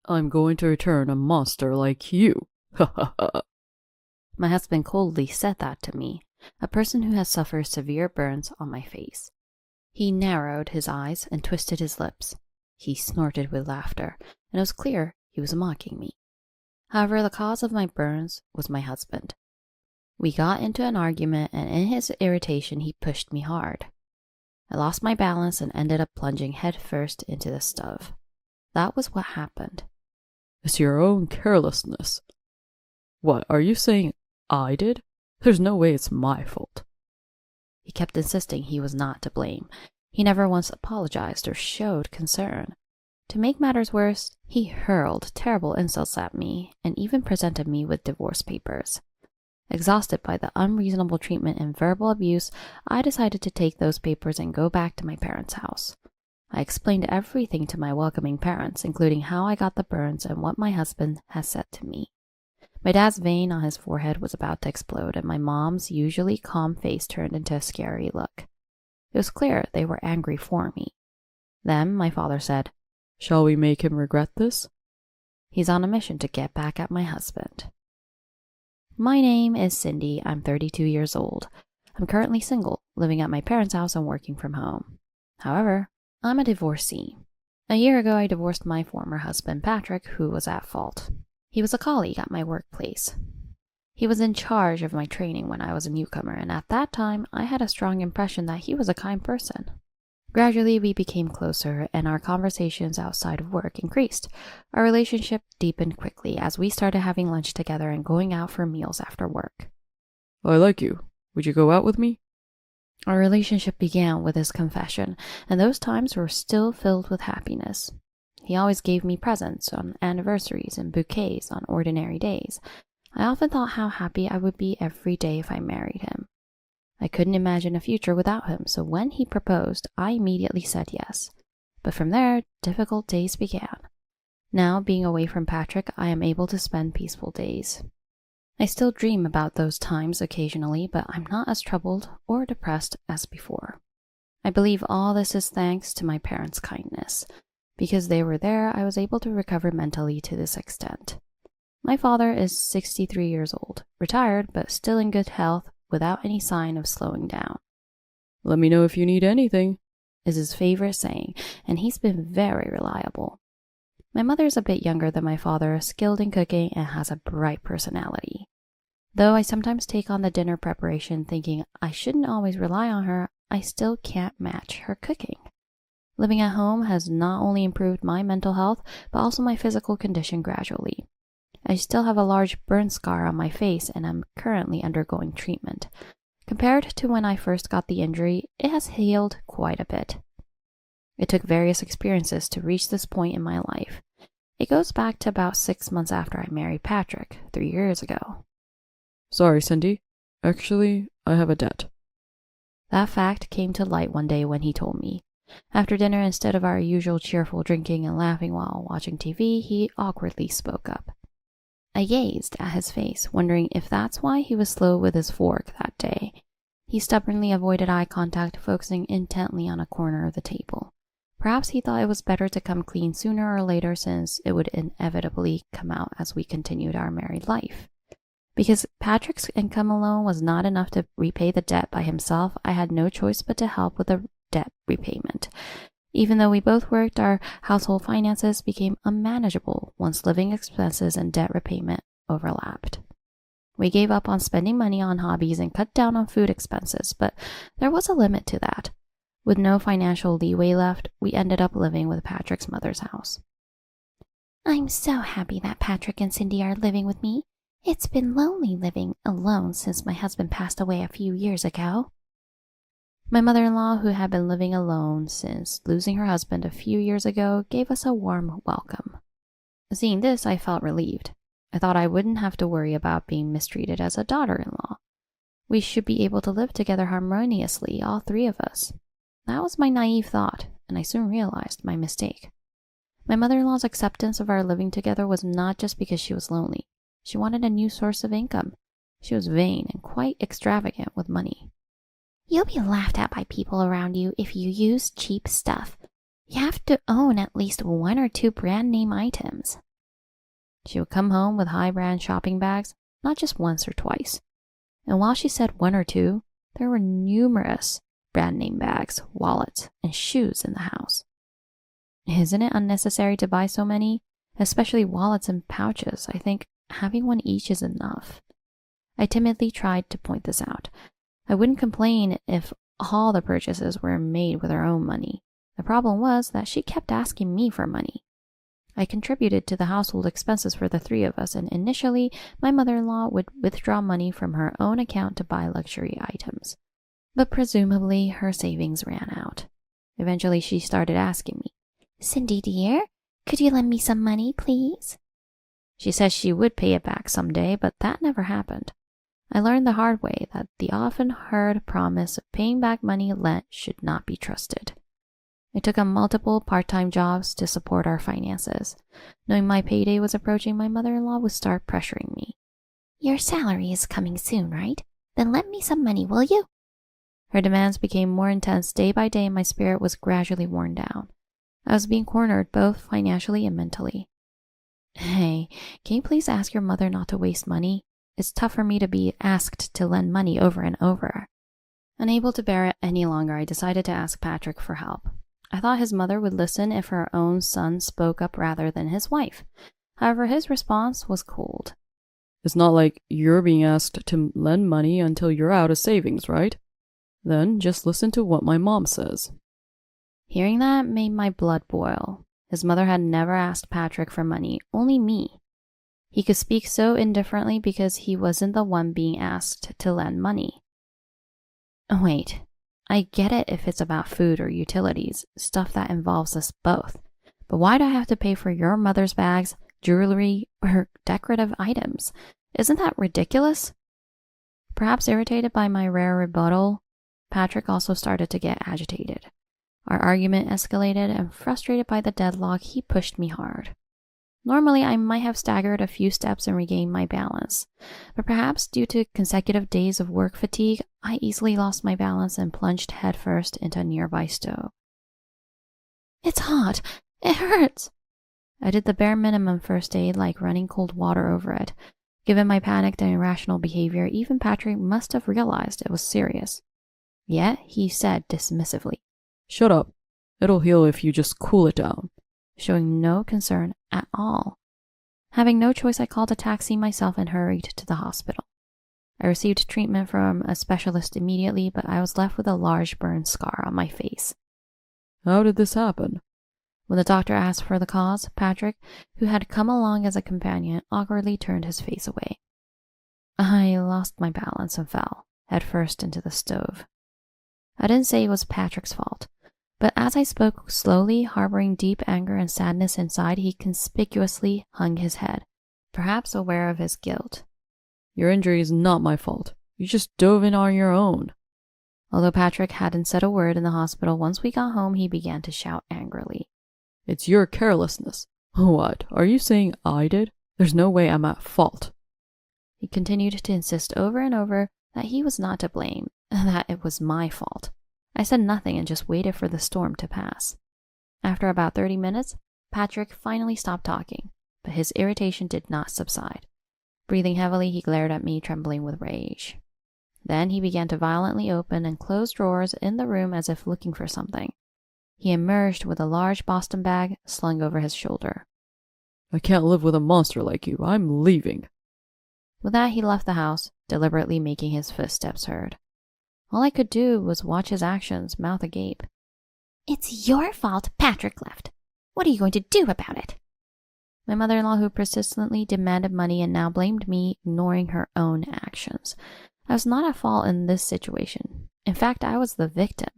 I'm going to return a monster like you. Ha ha ha. My husband coldly said that to me, a person who has suffered severe burns on my face. He narrowed his eyes and twisted his lips. He snorted with laughter, and it was clear he was mocking me. However, the cause of my burns was my husband. We got into an argument, and in his irritation, he pushed me hard. I lost my balance and ended up plunging headfirst into the stove. That was what happened. It's your own carelessness. What, are you saying I did? There's no way it's my fault. He kept insisting he was not to blame. He never once apologized or showed concern. To make matters worse, he hurled terrible insults at me and even presented me with divorce papers. Exhausted by the unreasonable treatment and verbal abuse, I decided to take those papers and go back to my parents' house. I explained everything to my welcoming parents, including how I got the burns and what my husband has said to me. My dad's vein on his forehead was about to explode, and my mom's usually calm face turned into a scary look. It was clear they were angry for me. Then my father said, Shall we make him regret this? He's on a mission to get back at my husband. My name is Cindy. I'm 32 years old. I'm currently single, living at my parents' house and working from home. However, I'm a divorcee. A year ago, I divorced my former husband, Patrick, who was at fault. He was a colleague at my workplace. He was in charge of my training when I was a newcomer, and at that time, I had a strong impression that he was a kind person. Gradually, we became closer, and our conversations outside of work increased. Our relationship deepened quickly as we started having lunch together and going out for meals after work. I like you. Would you go out with me? Our relationship began with his confession, and those times were still filled with happiness. He always gave me presents on anniversaries and bouquets on ordinary days. I often thought how happy I would be every day if I married him. I couldn't imagine a future without him, so when he proposed, I immediately said yes. But from there, difficult days began. Now, being away from Patrick, I am able to spend peaceful days. I still dream about those times occasionally, but I'm not as troubled or depressed as before. I believe all this is thanks to my parents' kindness. Because they were there, I was able to recover mentally to this extent. My father is 63 years old, retired, but still in good health, without any sign of slowing down. Let me know if you need anything, is his favorite saying, and he's been very reliable. My mother is a bit younger than my father, skilled in cooking, and has a bright personality. Though I sometimes take on the dinner preparation thinking I shouldn't always rely on her, I still can't match her cooking. Living at home has not only improved my mental health, but also my physical condition gradually. I still have a large burn scar on my face and I'm currently undergoing treatment. Compared to when I first got the injury, it has healed quite a bit. It took various experiences to reach this point in my life. It goes back to about 6 months after I married Patrick, 3 years ago. Sorry, Cindy. Actually, I have a debt. That fact came to light one day when he told me. After dinner, instead of our usual cheerful drinking and laughing while watching TV, he awkwardly spoke up. I gazed at his face, wondering if that's why he was slow with his fork that day. He stubbornly avoided eye contact, focusing intently on a corner of the table. Perhaps he thought it was better to come clean sooner or later since it would inevitably come out as we continued our married life. Because Patrick's income alone was not enough to repay the debt by himself, I had no choice but to help with the debt repayment. Even though we both worked, our household finances became unmanageable once living expenses and debt repayment overlapped. We gave up on spending money on hobbies and cut down on food expenses, but there was a limit to that. With no financial leeway left, we ended up living with Patrick's mother's house. I'm so happy that Patrick and Cindy are living with me. It's been lonely living alone since my husband passed away a few years ago. My mother-in-law, who had been living alone since losing her husband a few years ago, gave us a warm welcome. Seeing this, I felt relieved. I thought I wouldn't have to worry about being mistreated as a daughter-in-law. We should be able to live together harmoniously, all three of us. That was my naive thought, and I soon realized my mistake. My mother-in-law's acceptance of our living together was not just because she was lonely. She wanted a new source of income. She was vain and quite extravagant with money. You'll be laughed at by people around you if you use cheap stuff. You have to own at least 1 or 2 brand name items. She would come home with high-brand shopping bags, not just once or twice. And while she said one or two, there were numerous brand-name bags, wallets, and shoes in the house. Isn't it unnecessary to buy so many? Especially wallets and pouches. I think having one each is enough. I timidly tried to point this out. I wouldn't complain if all the purchases were made with her own money. The problem was that she kept asking me for money. I contributed to the household expenses for the three of us, and initially, my mother-in-law would withdraw money from her own account to buy luxury items. But presumably, her savings ran out. Eventually, she started asking me, "Cindy dear, could you lend me some money, please?" She says she would pay it back someday, but that never happened. I learned the hard way that the often heard promise of paying back money lent should not be trusted. I took on multiple part-time jobs to support our finances. Knowing my payday was approaching, my mother-in-law would start pressuring me. "Your salary is coming soon, right? Then lend me some money, will you?" Her demands became more intense day by day, and my spirit was gradually worn down. I was being cornered both financially and mentally. "Hey, can you please ask your mother not to waste money? It's tough for me to be asked to lend money over and over." Unable to bear it any longer, I decided to ask Patrick for help. I thought his mother would listen if her own son spoke up rather than his wife. However, his response was cold. "It's not like you're being asked to lend money until you're out of savings, right? Then just listen to what my mom says." Hearing that made my blood boil. His mother had never asked Patrick for money, only me. He could speak so indifferently because he wasn't the one being asked to lend money. Wait, I get it if it's about food or utilities, stuff that involves us both. But why do I have to pay for your mother's bags, jewelry, or decorative items? Isn't that ridiculous? Perhaps irritated by my rare rebuttal, Patrick also started to get agitated. Our argument escalated, and frustrated by the deadlock, he pushed me hard. Normally, I might have staggered a few steps and regained my balance, but perhaps due to consecutive days of work fatigue, I easily lost my balance and plunged headfirst into a nearby stove. "It's hot! It hurts!" I did the bare minimum first aid, like running cold water over it. Given my panicked and irrational behavior, even Patrick must have realized it was serious. Yet, he said dismissively, "Shut up. It'll heal if you just cool it down," showing no concern at all. Having no choice, I called a taxi myself and hurried to the hospital. I received treatment from a specialist immediately, but I was left with a large burn scar on my face. "How did this happen?" When the doctor asked for the cause, Patrick, who had come along as a companion, awkwardly turned his face away. I lost my balance and fell, headfirst into the stove. I didn't say it was Patrick's fault, but as I spoke slowly, harboring deep anger and sadness inside, he conspicuously hung his head, perhaps aware of his guilt. "Your injury is not my fault. You just dove in on your own." Although Patrick hadn't said a word in the hospital, once we got home, he began to shout angrily. "It's your carelessness." "What? Are you saying I did? There's no way I'm at fault." He continued to insist over and over that he was not to blame, that it was my fault. I said nothing and just waited for the storm to pass. After about 30 minutes, Patrick finally stopped talking, but his irritation did not subside. Breathing heavily, he glared at me, trembling with rage. Then he began to violently open and close drawers in the room as if looking for something. He emerged with a large Boston bag slung over his shoulder. "I can't live with a monster like you. I'm leaving." With that, he left the house, deliberately making his footsteps heard. All I could do was watch his actions, mouth agape. "It's your fault Patrick left. What are you going to do about it?" My mother-in-law, who persistently demanded money and now blamed me, ignoring her own actions. I was not at fault in this situation. In fact, I was the victim.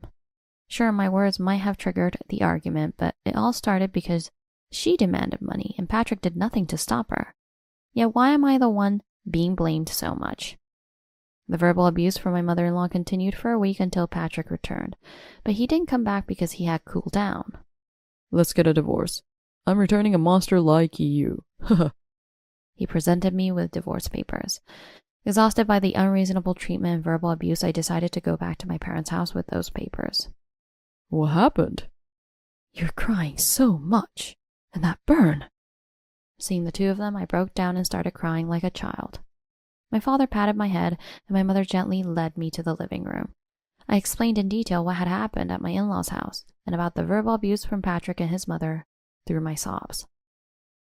Sure, my words might have triggered the argument, but it all started because she demanded money and Patrick did nothing to stop her. Yet why am I the one being blamed so much? The verbal abuse from my mother-in-law continued for a week until Patrick returned, but he didn't come back because he had cooled down. "Let's get a divorce. I'm returning a monster like you." He presented me with divorce papers. Exhausted by the unreasonable treatment and verbal abuse, I decided to go back to my parents' house with those papers. "What happened?" "You're crying so much. And that burn." Seeing the two of them, I broke down and started crying like a child. My father patted my head, and my mother gently led me to the living room. I explained in detail what had happened at my in-laws' house, and about the verbal abuse from Patrick and his mother through my sobs.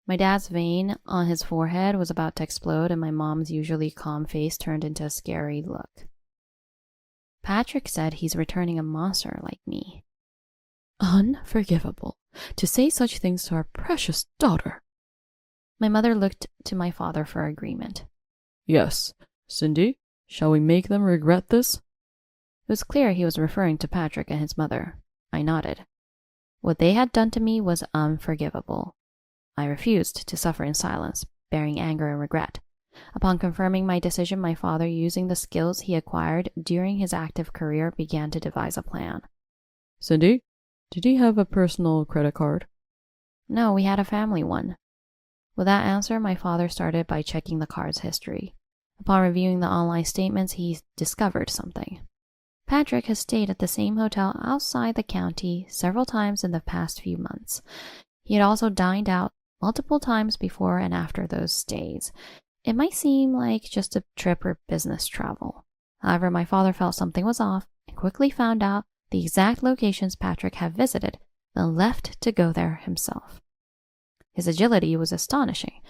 My dad's vein on his forehead was about to explode, and my mom's usually calm face turned into a scary look. Patrick said he's returning a monster like me. Unforgivable. To say such things to our precious daughter. My mother looked to my father for agreement. Yes. Cindy, shall we make them regret this? It was clear he was referring to Patrick and his mother. I nodded. What they had done to me was unforgivable. I refused to suffer in silence, bearing anger and regret. Upon confirming my decision, my father, using the skills he acquired during his active career, began to devise a plan. Cindy, did he have a personal credit card? No, we had a family one. With that answer, my father started by checking the card's history. Upon reviewing the online statements, he discovered something. Patrick has stayed at the same hotel outside the county several times in the past few months. He had also dined out multiple times before and after those stays. It might seem like just a trip or business travel. However, my father felt something was off and quickly found out the exact locations Patrick had visited, then left to go there himself. His agility was astonishing.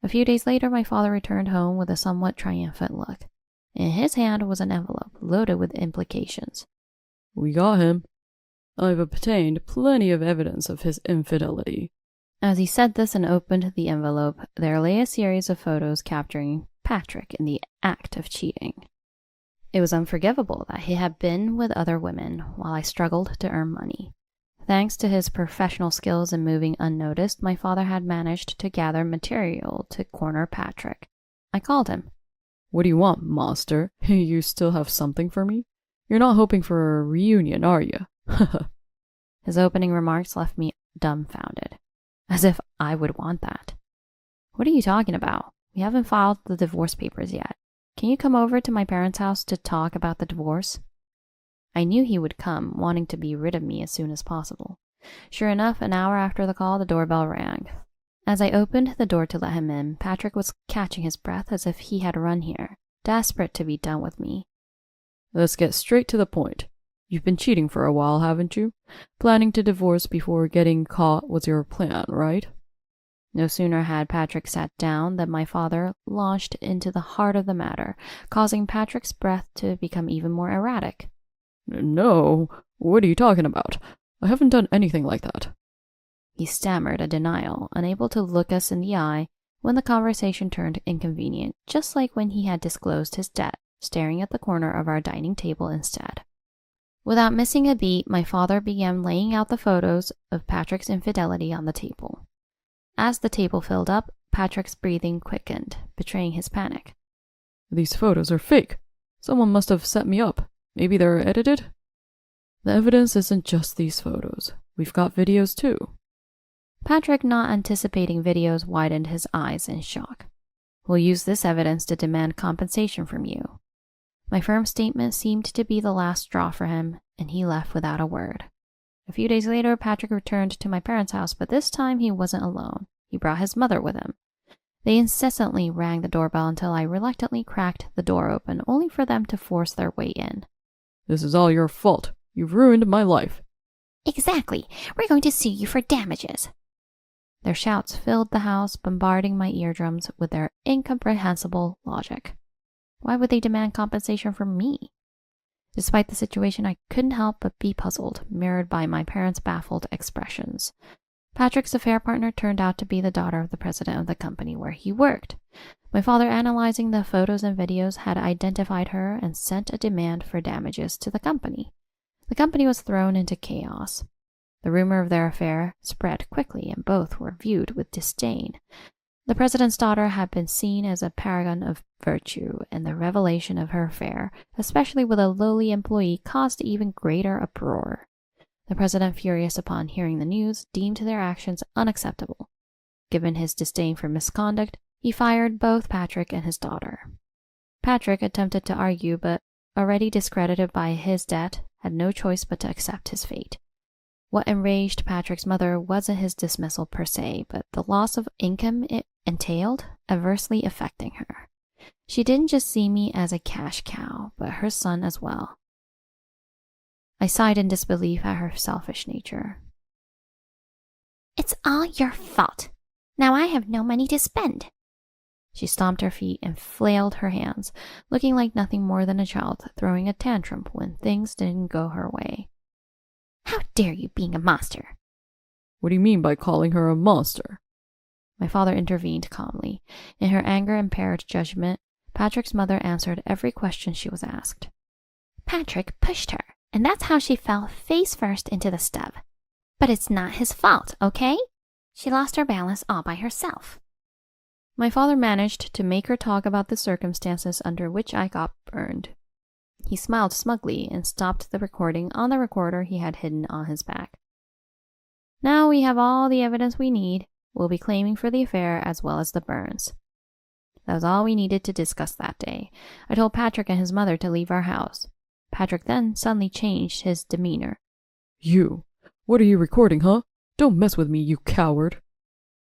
A few days later, my father returned home with a somewhat triumphant look. In his hand was an envelope loaded with implications. We got him. I've obtained plenty of evidence of his infidelity. As he said this and opened the envelope, there lay a series of photos capturing Patrick in the act of cheating. It was unforgivable that he had been with other women while I struggled to earn money. Thanks to his professional skills in moving unnoticed, my father had managed to gather material to corner Patrick. I called him. What do you want, monster? You still have something for me? You're not hoping for a reunion, are you? His opening remarks left me dumbfounded. As if I would want that. What are you talking about? We haven't filed the divorce papers yet. Can you come over to my parents' house to talk about the divorce? I knew he would come, wanting to be rid of me as soon as possible. Sure enough, an hour after the call, the doorbell rang. As I opened the door to let him in, Patrick was catching his breath as if he had run here, desperate to be done with me. Let's get straight to the point. You've been cheating for a while, haven't you? Planning to divorce before getting caught was your plan, right? No sooner had Patrick sat down than my father launched into the heart of the matter, causing Patrick's breath to become even more erratic. No, what are you talking about? I haven't done anything like that. He stammered a denial, unable to look us in the eye when the conversation turned inconvenient, just like when he had disclosed his debt, staring at the corner of our dining table instead. Without missing a beat, my father began laying out the photos of Patrick's infidelity on the table. As the table filled up, Patrick's breathing quickened, betraying his panic. These photos are fake. Someone must have set me up. Maybe they're edited? The evidence isn't just these photos. We've got videos too. Patrick, not anticipating videos, widened his eyes in shock. We'll use this evidence to demand compensation from you. My firm statement seemed to be the last straw for him, and he left without a word. A few days later, Patrick returned to my parents' house, but this time he wasn't alone. He brought his mother with him. They incessantly rang the doorbell until I reluctantly cracked the door open, only for them to force their way in. This is all your fault. You've ruined my life. Exactly. We're going to sue you for damages. Their shouts filled the house, bombarding my eardrums with their incomprehensible logic. Why would they demand compensation from me? Despite the situation, I couldn't help but be puzzled, mirrored by my parents' baffled expressions. Patrick's affair partner turned out to be the daughter of the president of the company where he worked. My father, analyzing the photos and videos, had identified her and sent a demand for damages to the company. The company was thrown into chaos. The rumor of their affair spread quickly, and both were viewed with disdain. The president's daughter had been seen as a paragon of virtue, and the revelation of her affair, especially with a lowly employee, caused even greater uproar. The president, furious upon hearing the news, deemed their actions unacceptable. Given his disdain for misconduct, he fired both Patrick and his daughter. Patrick attempted to argue, but, already discredited by his debt, had no choice but to accept his fate. What enraged Patrick's mother wasn't his dismissal per se, but the loss of income it entailed adversely affecting her. She didn't just see me as a cash cow, but her son as well. I sighed in disbelief at her selfish nature. It's all your fault. Now I have no money to spend. She stomped her feet and flailed her hands, looking like nothing more than a child throwing a tantrum when things didn't go her way. How dare you, being a monster? What do you mean by calling her a monster? My father intervened calmly. In her anger-impaired judgment, Patrick's mother answered every question she was asked. Patrick pushed her, and that's how she fell face first into the stub. But it's not his fault, okay? She lost her balance all by herself. My father managed to make her talk about the circumstances under which I got burned. He smiled smugly and stopped the recording on the recorder he had hidden on his back. Now we have all the evidence we need. We'll be claiming for the affair as well as the burns. That was all we needed to discuss that day. I told Patrick and his mother to leave our house. Patrick then suddenly changed his demeanor. You! What are you recording, huh? Don't mess with me, you coward!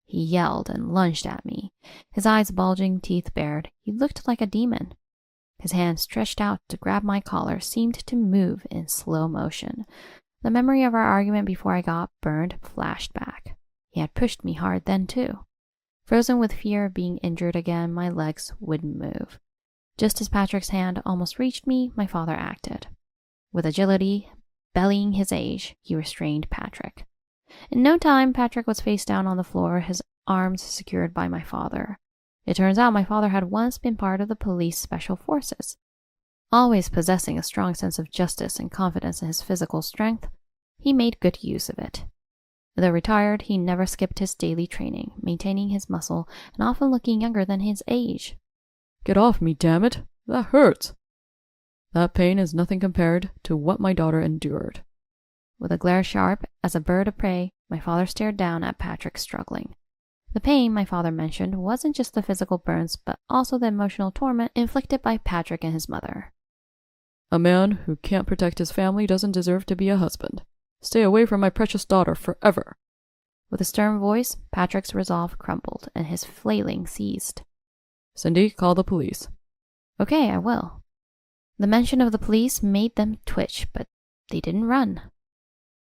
He yelled and lunged at me. His eyes bulging, teeth bared, he looked like a demon. His hand stretched out to grab my collar seemed to move in slow motion. The memory of our argument before I got burned flashed back. He had pushed me hard then too. Frozen with fear of being injured again, my legs wouldn't move. Just as Patrick's hand almost reached me, my father acted. With agility, bellying his age, he restrained Patrick. In no time, Patrick was face down on the floor, his arms secured by my father. It turns out my father had once been part of the police special forces. Always possessing a strong sense of justice and confidence in his physical strength, he made good use of it. Though retired, he never skipped his daily training, maintaining his muscle and often looking younger than his age. Get off me, damn it! That hurts! That pain is nothing compared to what my daughter endured. With a glare sharp as a bird of prey, my father stared down at Patrick struggling. The pain my father mentioned wasn't just the physical burns, but also the emotional torment inflicted by Patrick and his mother. A man who can't protect his family doesn't deserve to be a husband. Stay away from my precious daughter forever. With a stern voice, Patrick's resolve crumbled and his flailing ceased. Cindy, call the police. Okay, I will. The mention of the police made them twitch, but they didn't run.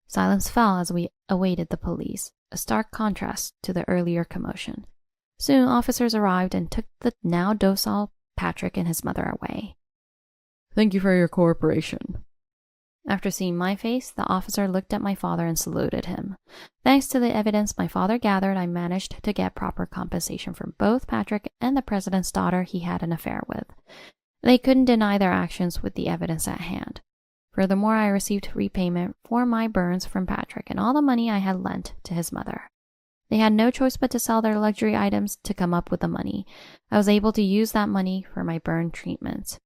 Silence fell as we awaited the police, a stark contrast to the earlier commotion. Soon officers arrived and took the now docile Patrick and his mother away. Thank you for your cooperation. After seeing my face, the officer looked at my father and saluted him. Thanks to the evidence my father gathered, I managed to get proper compensation from both Patrick and the president's daughter he had an affair with. They couldn't deny their actions with the evidence at hand. Furthermore, I received repayment for my burns from Patrick and all the money I had lent to his mother. They had no choice but to sell their luxury items to come up with the money. I was able to use that money for my burn treatments.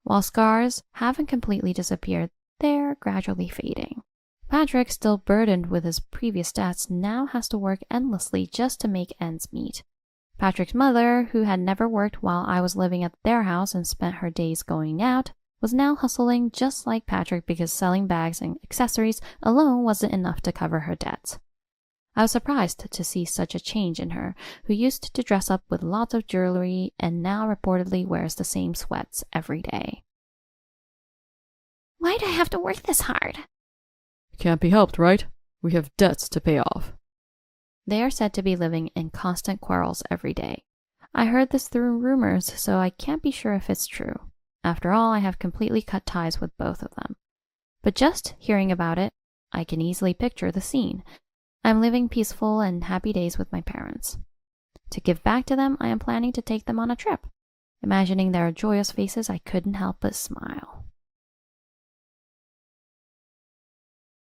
While scars haven't completely disappeared, they're gradually fading. Patrick, still burdened with his previous debts, now has to work endlessly just to make ends meet. Patrick's mother, who had never worked while I was living at their house and spent her days going out, was now hustling just like Patrick because selling bags and accessories alone wasn't enough to cover her debts. I was surprised to see such a change in her, who used to dress up with lots of jewelry and now reportedly wears the same sweats every day. Why'd I have to work this hard? It can't be helped, right? We have debts to pay off. They are said to be living in constant quarrels every day. I heard this through rumors, so I can't be sure if it's true. After all, I have completely cut ties with both of them. But just hearing about it, I can easily picture the scene. I'm living peaceful and happy days with my parents. To give back to them, I am planning to take them on a trip. Imagining their joyous faces, I couldn't help but smile.